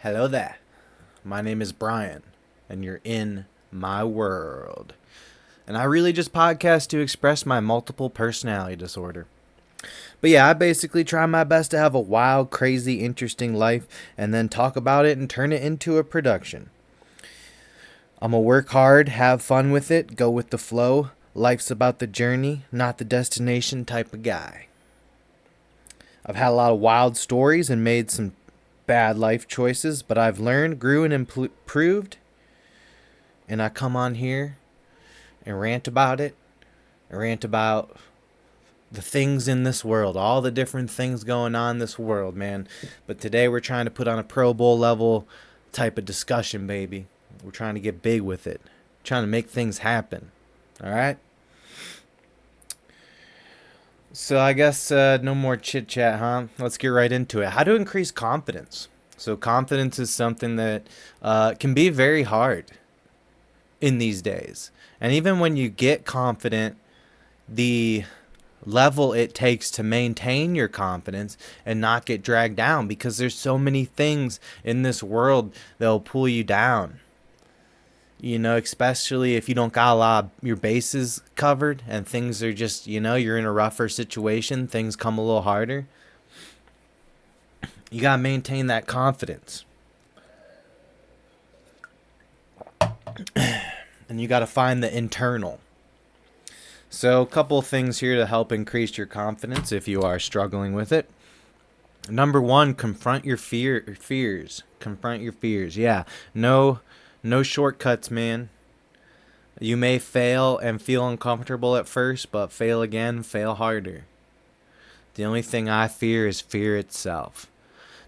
Hello there. My name is Brian, and you're in my world. And I really just podcast to express my multiple personality disorder. But yeah, I basically try my best to have a wild, crazy, interesting life and then talk about it and turn it into a production. I'm a work hard, have fun with it, go with the flow. Life's about the journey, not the destination type of guy. I've had a lot of wild stories and made some bad life choices, but I've learned, grew, and improved. And I come on here and rant about it. I rant about the things in this world, all the different things going on in this world, man. But today we're trying to put on a Pro Bowl level type of discussion, baby. We're trying to get big with it, trying to make things happen. All right? So I guess no more chit chat, huh? Let's get right into it. How to increase confidence. So confidence is something that can be very hard in these days. And even when you get confident, the level it takes to maintain your confidence and not get dragged down, because there's so many things in this world that'll pull you down. You know, especially if you don't got a lot of your bases covered and things are just, you're in a rougher situation, things come a little harder. You got to maintain that confidence. And you got to find the internal. So a couple of things here to help increase your confidence if you are struggling with it. Number one, confront your fears. Confront your fears. Yeah, no shortcuts, man. You may fail and feel uncomfortable at first, but fail again, fail harder. The only thing I fear is fear itself.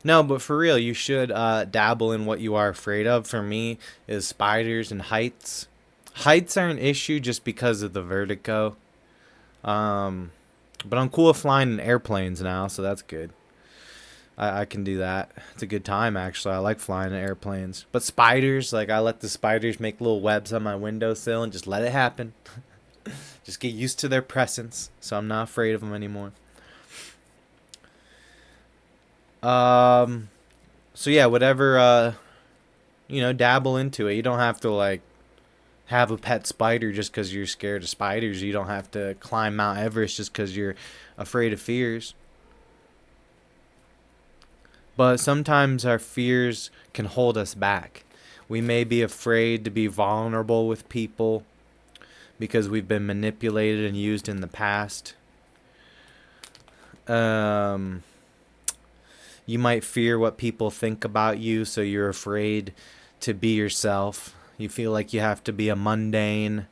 No, but for real, you should dabble in what you are afraid of. For me, is spiders and heights. Heights are an issue just because of the vertigo. But I'm cool with flying in airplanes now, so that's good. I can do that. It's a good time, actually. I like flying in airplanes. But spiders, I let the spiders make little webs on my windowsill and just let it happen. Just get used to their presence, so I'm not afraid of them anymore. So yeah, whatever, dabble into it. You don't have to, have a pet spider just because you're scared of spiders. You don't have to climb Mount Everest just because you're afraid of fears. But sometimes our fears can hold us back. We may be afraid to be vulnerable with people because we've been manipulated and used in the past. You might fear what people think about you, so you're afraid to be yourself. You feel like you have to be a mundane,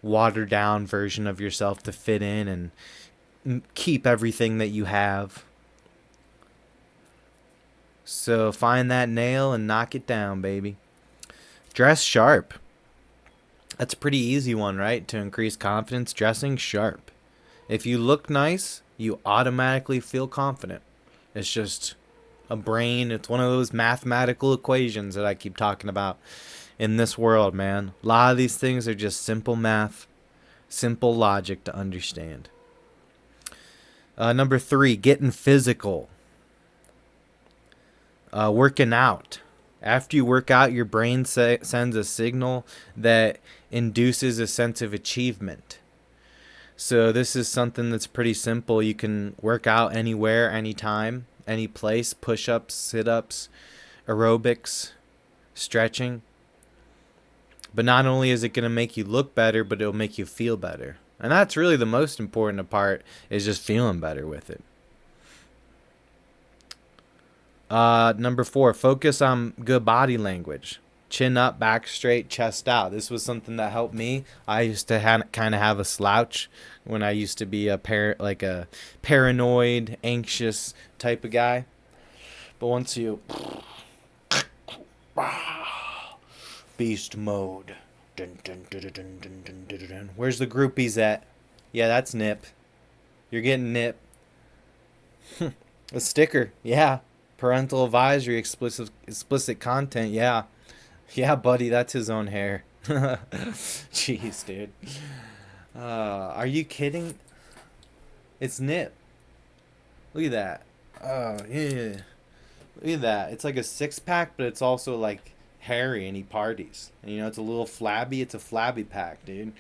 watered down version of yourself to fit in and keep everything that you have. So find that nail and knock it down, baby. Dress sharp. That's a pretty easy one, right? To increase confidence, dressing sharp. If you look nice, you automatically feel confident. It's just it's one of those mathematical equations that I keep talking about in this world, man. A lot of these things are just simple math, simple logic to understand. Number 3, getting physical. Working out. After you work out, your brain sends a signal that induces a sense of achievement. So this is something that's pretty simple. You can work out anywhere, anytime, any place. Push-ups, sit-ups, aerobics, stretching. But not only is it going to make you look better, but it'll make you feel better. And that's really the most important part, is just feeling better with it. Number 4, focus on good body language. Chin up, back straight, chest out. This was something that helped me. I used to kind of have a slouch when I used to be a paranoid, anxious type of guy. But once you beast mode. Dun, dun, dun, dun, dun, dun, dun, dun. Where's the groupies at? Yeah, that's Nip. You're getting Nip. A sticker. Yeah. Parental advisory, explicit content. Yeah. Yeah, buddy, that's his own hair. Jeez, dude. Are you kidding? It's Nip. Look at that. Oh, yeah. Look at that. It's like a six pack, but it's also like hairy and he parties. And, it's a little flabby. It's a flabby pack, dude.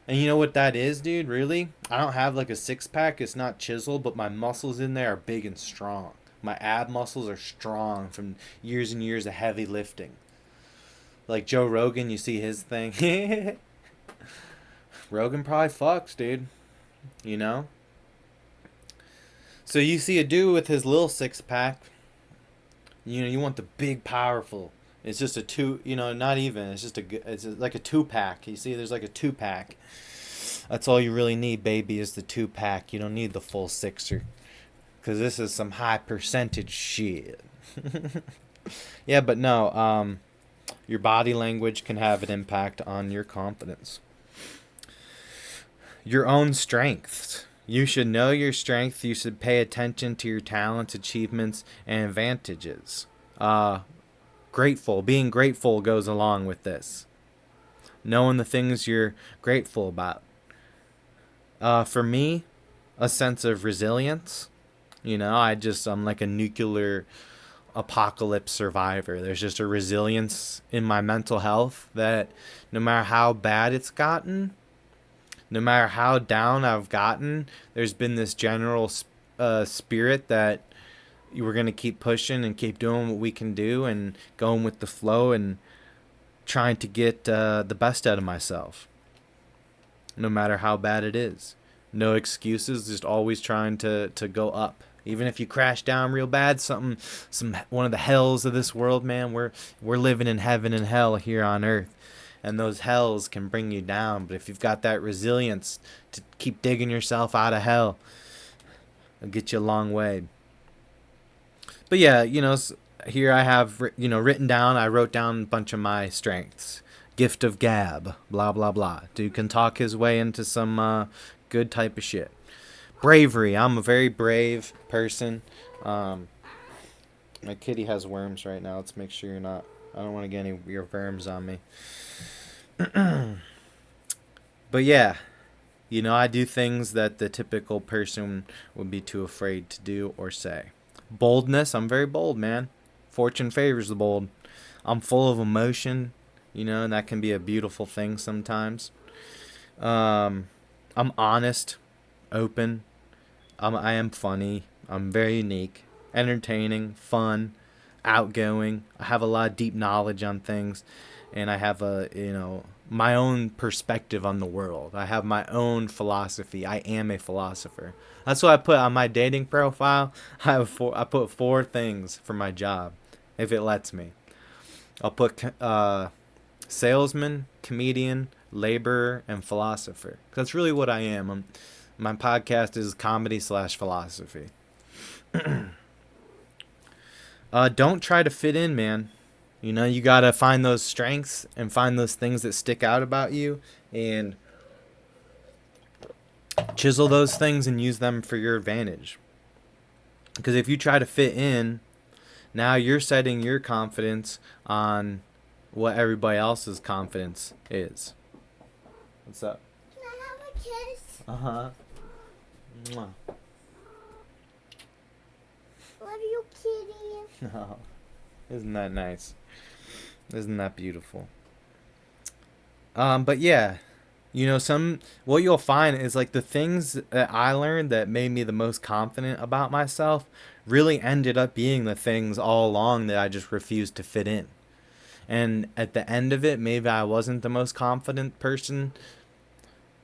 And you know what that is, dude? Really? I don't have like a six pack. It's not chiseled, but my muscles in there are big and strong. My ab muscles are strong from years and years of heavy lifting. Like Joe Rogan, you see his thing. Rogan probably fucks, dude. You know? So you see a dude with his little six pack. You want the big, powerful. It's just a two, not even. It's just it's like a two pack. You see, there's like a two pack. That's all you really need, baby, is the two pack. You don't need the full sixer. Because this is some high percentage shit. Yeah, but no, your body language can have an impact on your confidence. Your own strengths. You should know your strength. You should pay attention to your talents, achievements, and advantages. Being grateful goes along with this. Knowing the things you're grateful about. For me, a sense of resilience. I'm like a nuclear apocalypse survivor. There's just a resilience in my mental health that no matter how bad it's gotten, no matter how down I've gotten, there's been this general spirit that we're going to keep pushing and keep doing what we can do and going with the flow and trying to get the best out of myself, no matter how bad it is. No excuses, just always trying to go up. Even if you crash down real bad, one of the hells of this world, man, we're living in heaven and hell here on earth. And those hells can bring you down. But if you've got that resilience to keep digging yourself out of hell, it'll get you a long way. But yeah, here I have, written down, I wrote down a bunch of my strengths. Gift of gab, blah, blah, blah. Dude can talk his way into some good type of shit. Bravery. I'm a very brave person. My kitty has worms right now. Let's make sure I don't want to get any of your worms on me. But yeah, I do things that the typical person would be too afraid to do or say. Boldness. I'm very bold, man. Fortune favors the bold. I'm full of emotion, and that can be a beautiful thing sometimes. I'm honest, open. I am funny. I'm very unique, entertaining, fun, outgoing. I have a lot of deep knowledge on things, and I have my own perspective on the world. I have my own philosophy. I am a philosopher. That's what I put on my dating profile. I put 4 things for my job, if it lets me. I'll put salesman, comedian, laborer, and philosopher. That's really what I am. My podcast is comedy/philosophy. Don't try to fit in, man. You gotta find those strengths and find those things that stick out about you and chisel those things and use them for your advantage. Because if you try to fit in, now you're setting your confidence on what everybody else's confidence is. What's up? Can I have a kiss? Uh-huh. Mwah. Love you, kitty. Oh, isn't that nice? Isn't that beautiful? But yeah, what you'll find is like the things that I learned that made me the most confident about myself really ended up being the things all along that I just refused to fit in. And at the end of it, maybe I wasn't the most confident person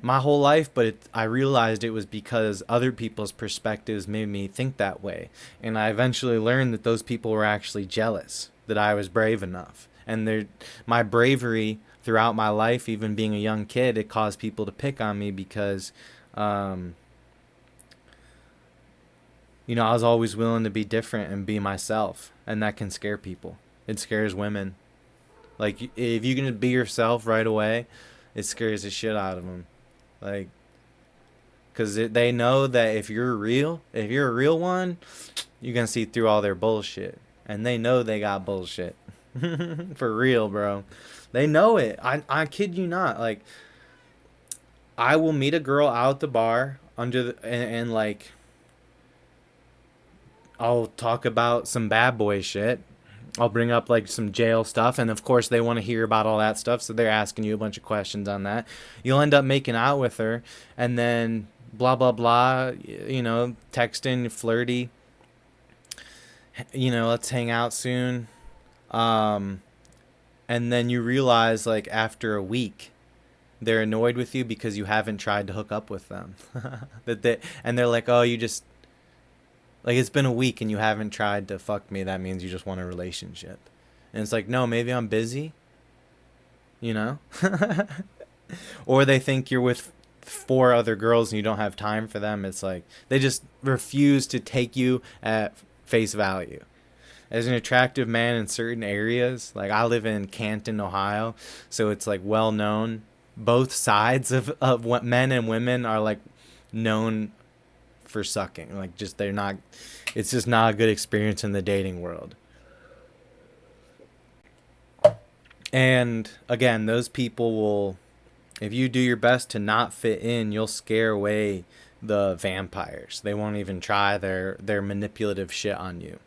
my whole life, but I realized it was because other people's perspectives made me think that way. And I eventually learned that those people were actually jealous that I was brave enough. And my bravery throughout my life, even being a young kid, it caused people to pick on me because, I was always willing to be different and be myself. And that can scare people. It scares women. Like, if you can be yourself right away, it scares the shit out of them. Like, because they know that if you're a real one, you're going to see through all their bullshit. And they know they got bullshit. For real, bro. They know it. I kid you not. Like, I will meet a girl out at the bar and like, I'll talk about some bad boy shit. I'll bring up like some jail stuff, and of course they want to hear about all that stuff, so they're asking you a bunch of questions on that. You'll end up making out with her, and then blah blah blah. Texting, flirty. Let's hang out soon. Um, and then you realize like after a week, they're annoyed with you because you haven't tried to hook up with them. And they're like, oh, you just like it's been a week and you haven't tried to fuck me. That means you just want a relationship. And it's like, no, maybe I'm busy. You know? Or they think you're with four other girls and you don't have time for them. It's like they just refuse to take you at face value. As an attractive man in certain areas, like I live in Canton, Ohio, so it's like well known. Both sides of what men and women are like known for sucking. Like just they're not. It's just not a good experience in the dating world. And again, those people will, if you do your best to not fit in, you'll scare away the vampires. They won't even try their manipulative shit on you.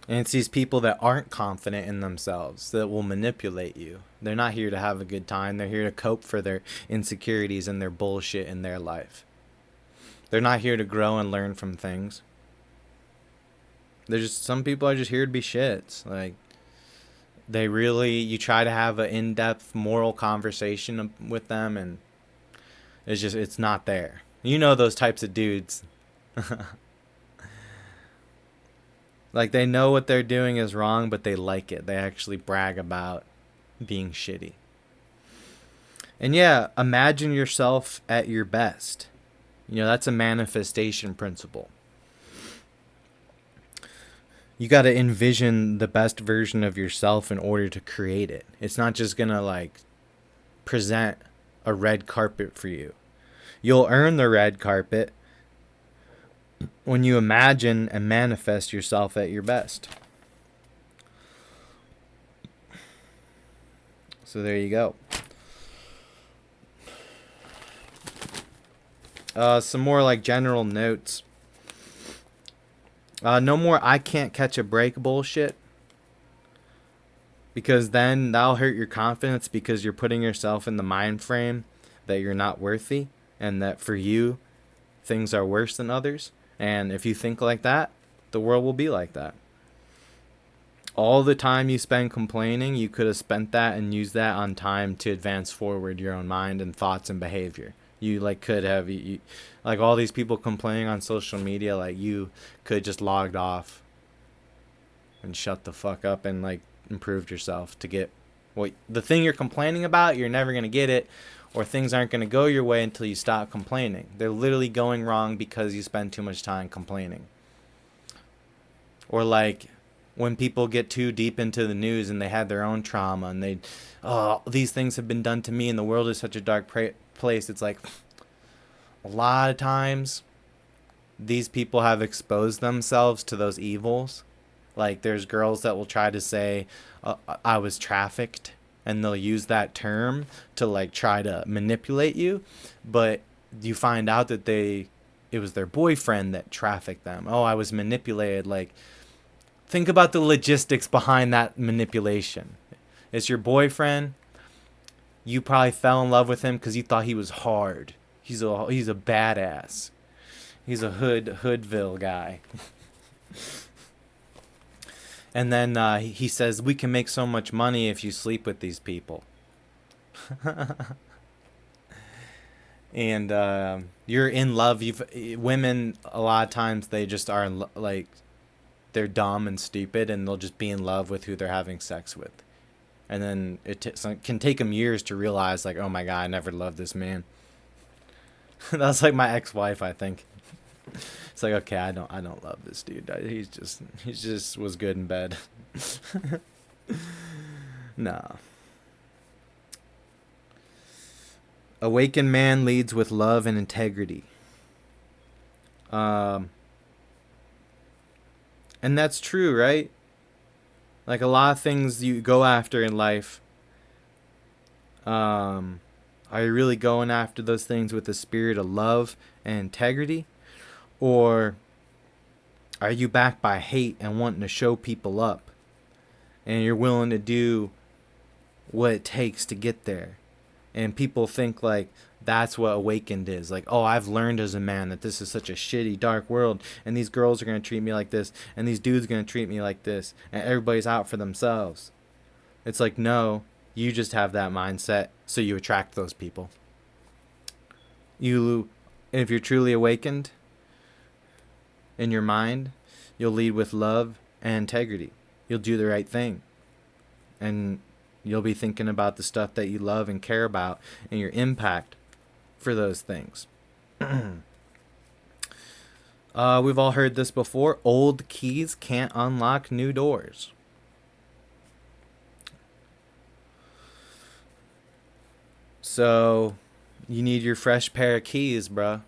And it's these people that aren't confident in themselves that will manipulate you. They're not here to have a good time. They're here to cope for their insecurities and their bullshit in their life. They're not here to grow and learn from things. Some people are just here to be shits. Like, you try to have an in-depth moral conversation with them, and it's not there. You know those types of dudes. Like, they know what they're doing is wrong, but they like it. They actually brag about being shitty. And yeah, imagine yourself at your best. That's a manifestation principle. You got to envision the best version of yourself in order to create it. It's not just going to, like, present a red carpet for you. You'll earn the red carpet when you imagine and manifest yourself at your best. So there you go. Some more like general notes. No more I can't catch a break bullshit. Because then that'll hurt your confidence because you're putting yourself in the mind frame that you're not worthy and that for you things are worse than others. And if you think like that, the world will be like that. All the time you spend complaining, you could have spent that and used that on time to advance forward your own mind and thoughts and behavior. You could have, like all these people complaining on social media, like you could just logged off and shut the fuck up and like improved yourself to get the thing you're complaining about. You're never going to get it. Or things aren't going to go your way until you stop complaining. They're literally going wrong because you spend too much time complaining. Or like when people get too deep into the news and they had their own trauma and these things have been done to me and the world is such a dark place. It's like a lot of times these people have exposed themselves to those evils. Like there's girls that will try to say, I was trafficked. And they'll use that term to like try to manipulate you, but you find out that it was their boyfriend that trafficked them. Oh, I was manipulated. Like, think about the logistics behind that manipulation. It's your boyfriend. You probably fell in love with him because you thought he was hard. He's a badass. He's a hoodville guy. And then he says, we can make so much money if you sleep with these people. And you're in love. Women, a lot of times, they just are like, they're dumb and stupid, and they'll just be in love with who they're having sex with. And then it can take them years to realize, like, oh my God, I never loved this man. That's like my ex-wife, I think. It's like, okay, I don't love this dude. He just was good in bed. No. Awakened man leads with love and integrity. And that's true, right? Like a lot of things you go after in life. Are you really going after those things with the spirit of love and integrity? Or are you backed by hate and wanting to show people up? And you're willing to do what it takes to get there. And people think like that's what awakened is. Like, oh, I've learned as a man that this is such a shitty, dark world. And these girls are going to treat me like this. And these dudes are going to treat me like this. And everybody's out for themselves. It's like, no, you just have that mindset. So you attract those people. If you're truly awakened in your mind, you'll lead with love and integrity. You'll do the right thing. And you'll be thinking about the stuff that you love and care about and your impact for those things. We've all heard this before. Old keys can't unlock new doors. So you need your fresh pair of keys, bruh.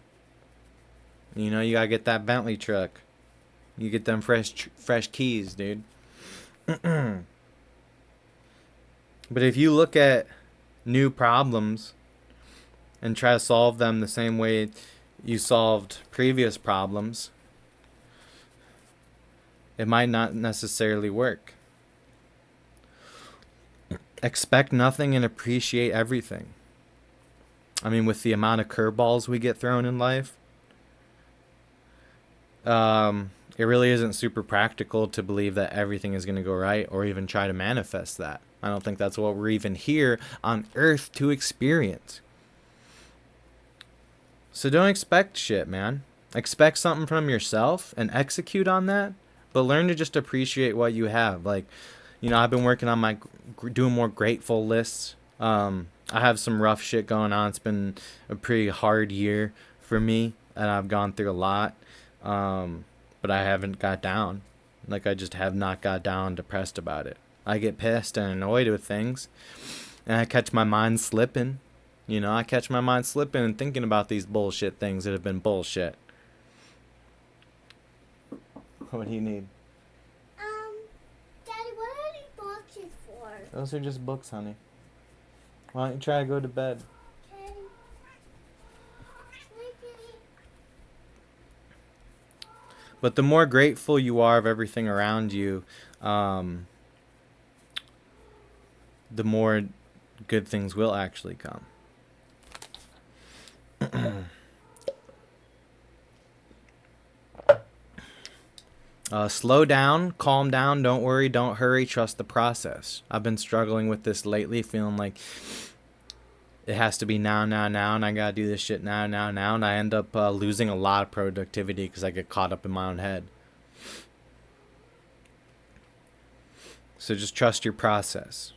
You know, you gotta get that Bentley truck. You get them fresh keys, dude. But if you look at new problems and try to solve them the same way you solved previous problems, it might not necessarily work. Expect nothing and appreciate everything. I mean, with the amount of curveballs we get thrown in life, it really isn't super practical to believe that everything is going to go right or even try to manifest that. I don't think that's what we're even here on Earth to experience. So don't expect shit, man. Expect something from yourself and execute on that, but learn to just appreciate what you have. Like, you know, I've been working on doing more grateful lists. I have some rough shit going on. It's been a pretty hard year for me, and I've gone through a lot. But I haven't got down. Like, I just have not got down depressed about it. I get pissed and annoyed with things, and I catch my mind slipping. You know, I catch my mind slipping and thinking about these bullshit things that have been bullshit. What do you need? Daddy, what are these boxes for? Those are just books, honey. Why don't you try to go to bed? Okay. Sleepy. But the more grateful you are of everything around you, the more good things will actually come. Slow down, calm down, don't worry, don't hurry, trust the process. I've been struggling with this lately, feeling like it has to be now, and I gotta do this shit now, and I end up losing a lot of productivity because I get caught up in my own head. So just trust your process.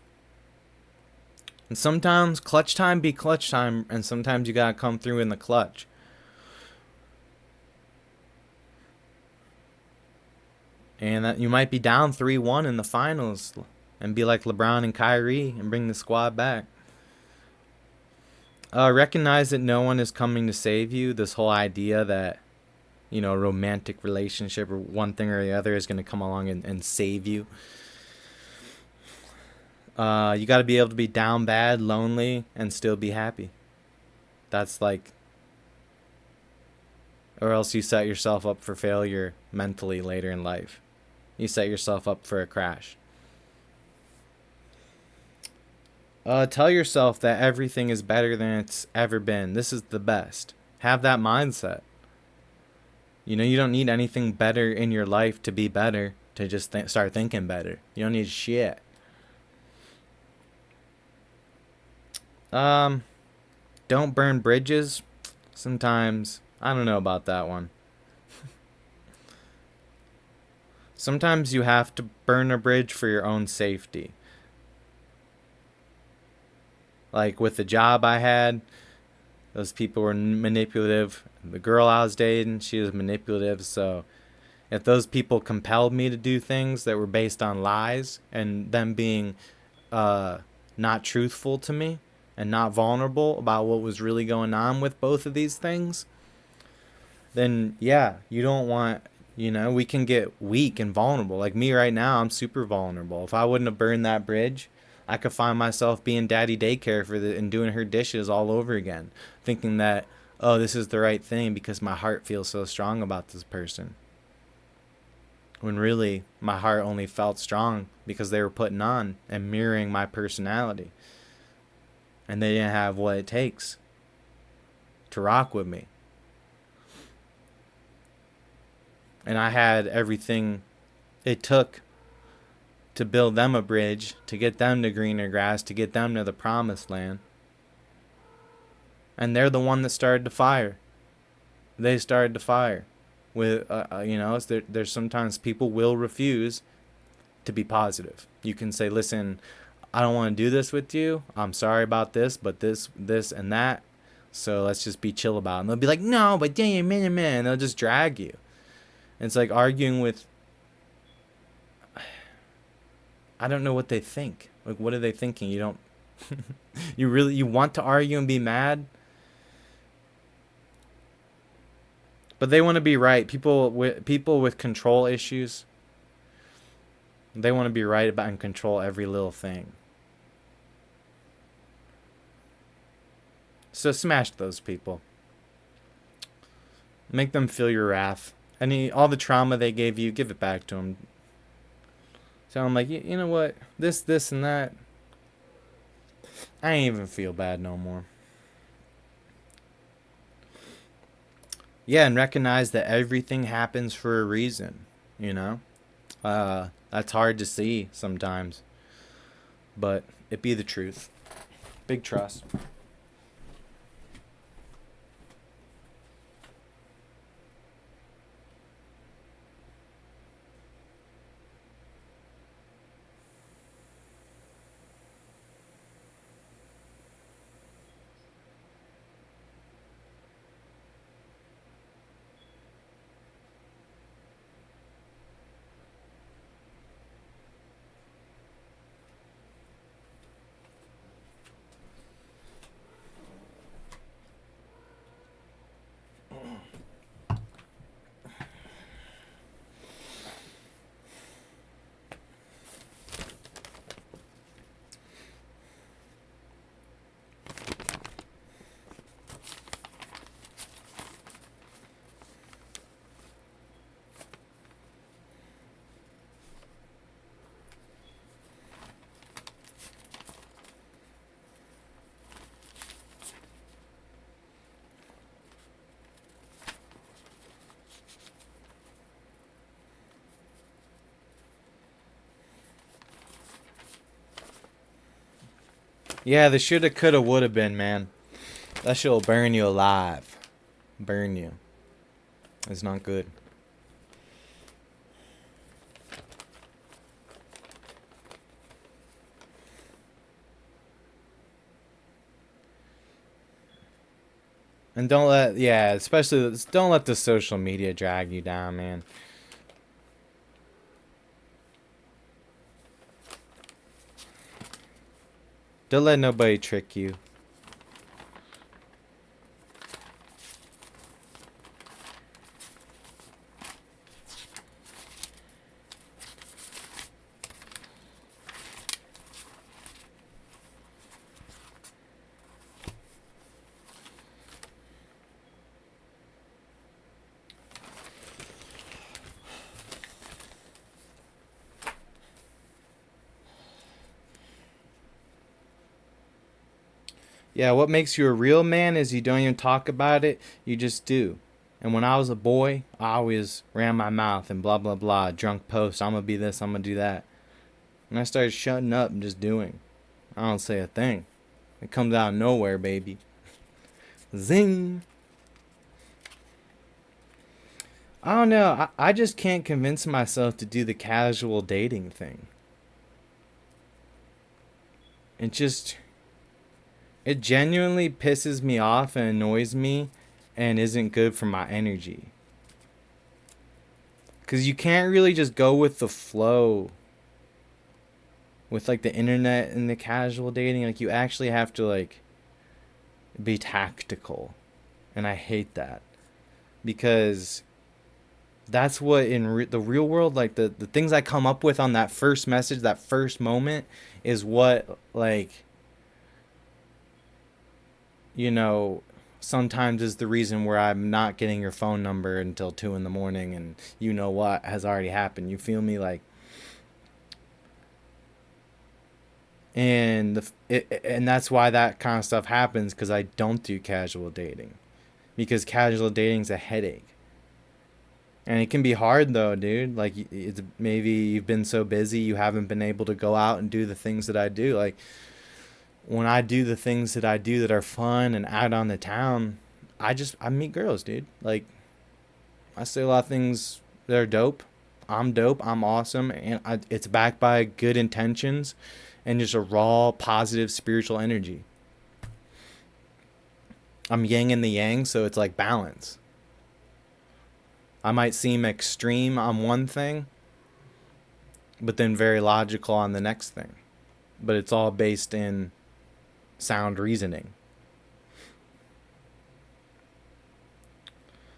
And sometimes clutch time be clutch time, and sometimes you gotta come through in the clutch. And that you might be down 3-1 in the finals and be like LeBron and Kyrie and bring the squad back. Recognize that no one is coming to save you. This whole idea that, you know, a romantic relationship or one thing or the other is going to come along and save you. You got to be able to be down bad, lonely, and still be happy. That's like... Or else you set yourself up for failure mentally later in life. You set yourself up for a crash. Tell yourself that everything is better than it's ever been. This is the best. Have that mindset. You know, you don't need anything better in your life to be better, to just start thinking better. You don't need shit. Don't burn bridges. Sometimes, I don't know about that one. Sometimes you have to burn a bridge for your own safety. Like with the job I had, those people were manipulative. The girl I was dating, she was manipulative. So if those people compelled me to do things that were based on lies and them being not truthful to me and not vulnerable about what was really going on with both of these things, then yeah, you don't want... You know, we can get weak and vulnerable. Like me right now, I'm super vulnerable. If I wouldn't have burned that bridge, I could find myself being daddy daycare and doing her dishes all over again. Thinking that oh, this is the right thing because my heart feels so strong about this person. When really, my heart only felt strong because they were putting on and mirroring my personality. And they didn't have what it takes to rock with me. And I had everything it took to build them a bridge, to get them to greener grass, to get them to the promised land. And they're the one that started the fire. They started the fire. With there's sometimes people will refuse to be positive. You can say, listen, I don't want to do this with you. I'm sorry about this, but this, and that. So let's just be chill about it. And they'll be like, no, but damn, man. And they'll just drag you. And it's like arguing with, I don't know what they think. Like, what are they thinking? You don't, you want to argue and be mad? But they want to be right. People with control issues, they want to be right about and control every little thing. So smash those people. Make them feel your wrath. All the trauma they gave you, give it back to them. Tell them, like, you know what? This, and that. I ain't even feel bad no more. Yeah, and recognize that everything happens for a reason, you know? That's hard to see sometimes. But it be the truth. Big trust. Yeah, the shoulda, coulda, woulda been, man. That shit'll burn you alive. Burn you. It's not good. And especially don't let the social media drag you down, man. Don't let nobody trick you. Yeah, what makes you a real man is you don't even talk about it, you just do. And when I was a boy, I always ran my mouth and blah, blah, blah, drunk post, I'm gonna be this, I'm gonna do that. And I started shutting up and just doing. I don't say a thing. It comes out of nowhere, baby. Zing! I don't know, I just can't convince myself to do the casual dating thing. It genuinely pisses me off and annoys me and isn't good for my energy. Because you can't really just go with the flow with like the internet and the casual dating. Like you actually have to like be tactical. And I hate that. Because that's what in the real world, like the things I come up with on that first message, that first moment is what like, sometimes is the reason where I'm not getting your phone number until 2 in the morning, and you know what has already happened. You feel me? Like, and that's why that kind of stuff happens, because I don't do casual dating, because casual dating's a headache. And it can be hard though, dude. Like, it's maybe you've been so busy you haven't been able to go out and do the things that I do. Like, when I do the things that I do that are fun and out on the town, I meet girls, dude. Like, I say a lot of things that are dope. I'm dope. I'm awesome, and it's backed by good intentions and just a raw, positive spiritual energy. I'm yang and the yang, so it's like balance. I might seem extreme on one thing, but then very logical on the next thing. But it's all based in sound reasoning.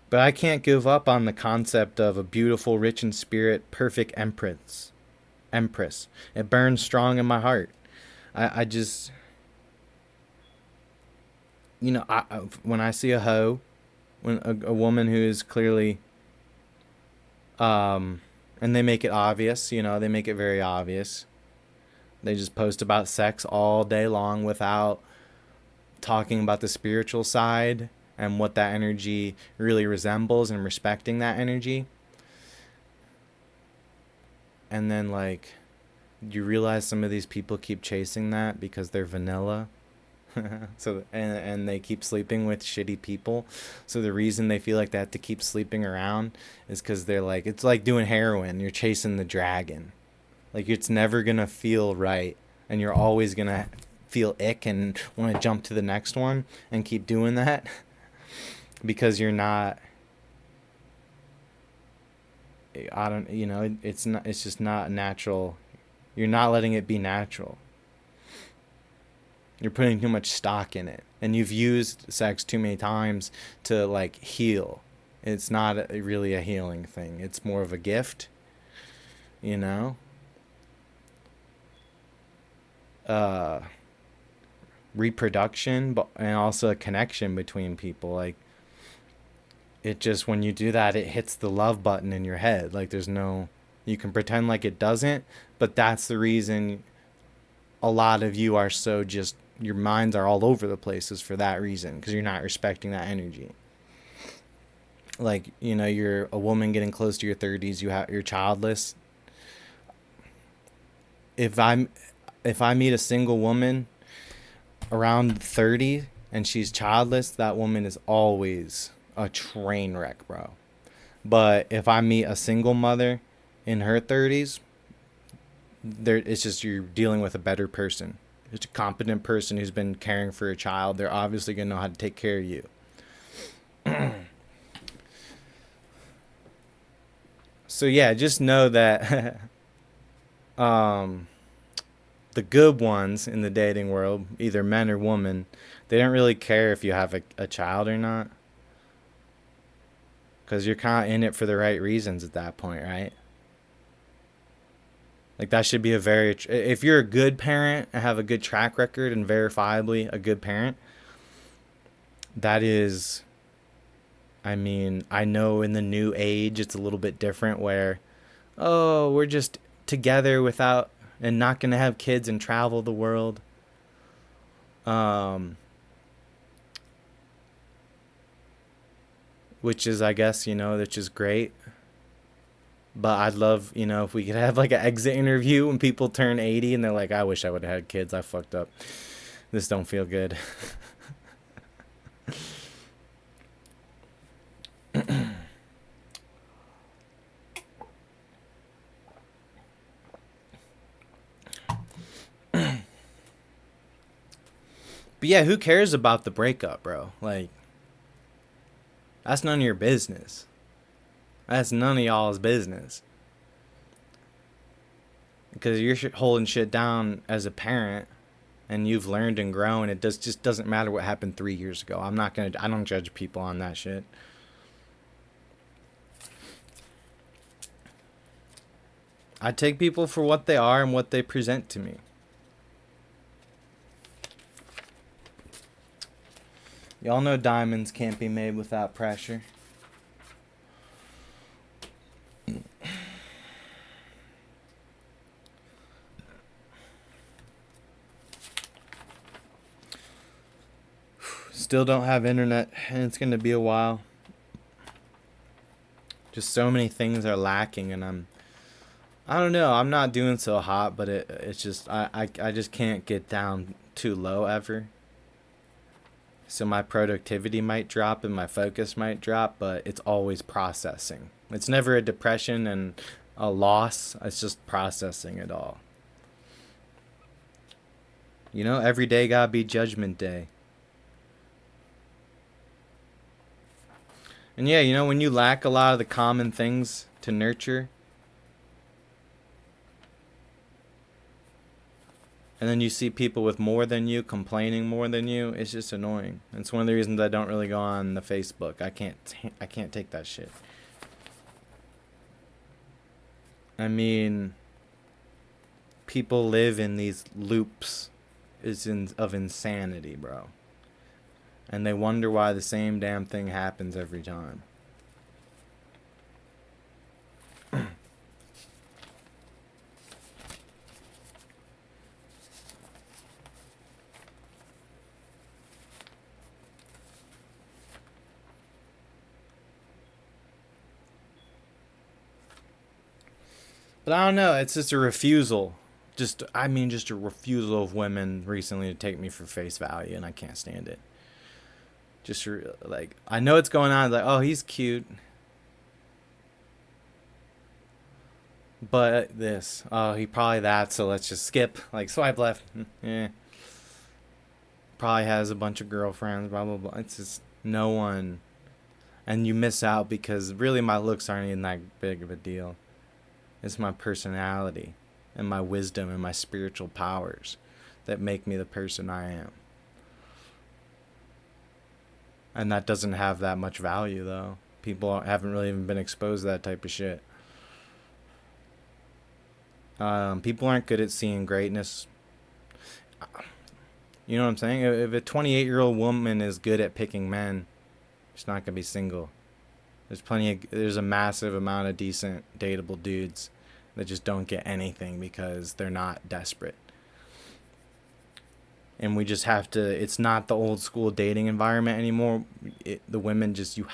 But I can't give up on the concept of a beautiful, rich in spirit, perfect empress. Empress. It burns strong in my heart. I just, when I see a hoe, when a woman who is clearly, and they make it obvious, they make it very obvious. They just post about sex all day long without talking about the spiritual side and what that energy really resembles, and respecting that energy. And then, like, you realize some of these people keep chasing that because they're vanilla. So and they keep sleeping with shitty people. So the reason they feel like they have to keep sleeping around is because they're like, it's like doing heroin. You're chasing the dragon. Like, it's never gonna feel right, and you're always gonna feel ick and want to jump to the next one and keep doing that because you're not. I don't. It's not. It's just not natural. You're not letting it be natural. You're putting too much stock in it, and you've used sex too many times to, like, heal. It's not really a healing thing. It's more of a gift, you know. Reproduction, but and also a connection between people. Like, it just, when you do that, it hits the love button in your head. Like, there's no, you can pretend like it doesn't, but that's the reason a lot of you are so just, your minds are all over the places for that reason, because you're not respecting that energy. Like, you're a woman getting close to your 30s, you're childless. If I meet a single woman around 30 and she's childless, that woman is always a train wreck, bro. But if I meet a single mother in her 30s, it's just, you're dealing with a better person. It's a competent person who's been caring for a child. They're obviously going to know how to take care of you. So yeah, just know that the good ones in the dating world, either men or women, they don't really care if you have a child or not, because you're kind of in it for the right reasons at that point, right? Like, that should be if you're a good parent and have a good track record and verifiably a good parent, that is, I know in the new age it's a little bit different where, oh, we're just together without, and not going to have kids and travel the world. Which is, I guess, which is great. But I'd love, if we could have, like, an exit interview when people turn 80 and they're like, I wish I would have had kids. I fucked up. This don't feel good. But yeah, who cares about the breakup, bro? Like, that's none of your business. That's none of y'all's business. Because you're holding shit down as a parent, and you've learned and grown. It just doesn't matter what happened 3 years ago. I don't judge people on that shit. I take people for what they are and what they present to me. Y'all know diamonds can't be made without pressure. Still don't have internet, and it's going to be a while. Just so many things are lacking, and I don't know, I'm not doing so hot, but it's just I just can't get down too low ever. So my productivity might drop and my focus might drop, but it's always processing. It's never a depression and a loss. It's just processing it all. You know, every day gotta be judgment day. And yeah, you know, when you lack a lot of the common things to nurture, and then you see people with more than you complaining more than you, it's just annoying. It's one of the reasons I don't really go on the Facebook. I can't take that shit. I mean, people live in these loops of insanity, bro. And they wonder why the same damn thing happens every time. But I don't know, it's just a refusal. Just a refusal of women recently to take me for face value, and I can't stand it. Like, I know what's going on. Like, oh, he's cute. But this, oh, he probably that, so let's just skip. Like, swipe left. Yeah. Probably has a bunch of girlfriends, blah, blah, blah. It's just no one. And you miss out because really my looks aren't even that big of a deal. It's my personality and my wisdom and my spiritual powers that make me the person I am. And that doesn't have that much value, though. People haven't really even been exposed to that type of shit. People aren't good at seeing greatness. You know what I'm saying? If a 28-year-old woman is good at picking men, she's not going to be single. There's a massive amount of decent, dateable dudes that just don't get anything because they're not desperate. And we just have to, it's not the old school dating environment anymore. The women just, you're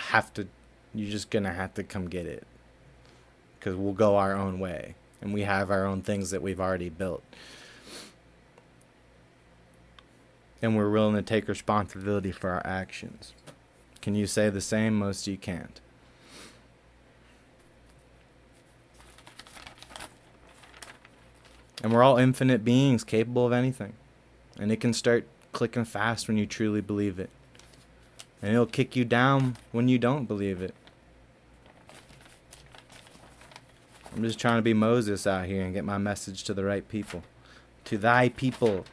just going to have to come get it. Because we'll go our own way. And we have our own things that we've already built. And we're willing to take responsibility for our actions. Can you say the same? Most of you can't. And we're all infinite beings capable of anything. And it can start clicking fast when you truly believe it. And it'll kick you down when you don't believe it. I'm just trying to be Moses out here and get my message to the right people. To thy people.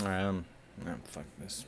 Alright, fuck this.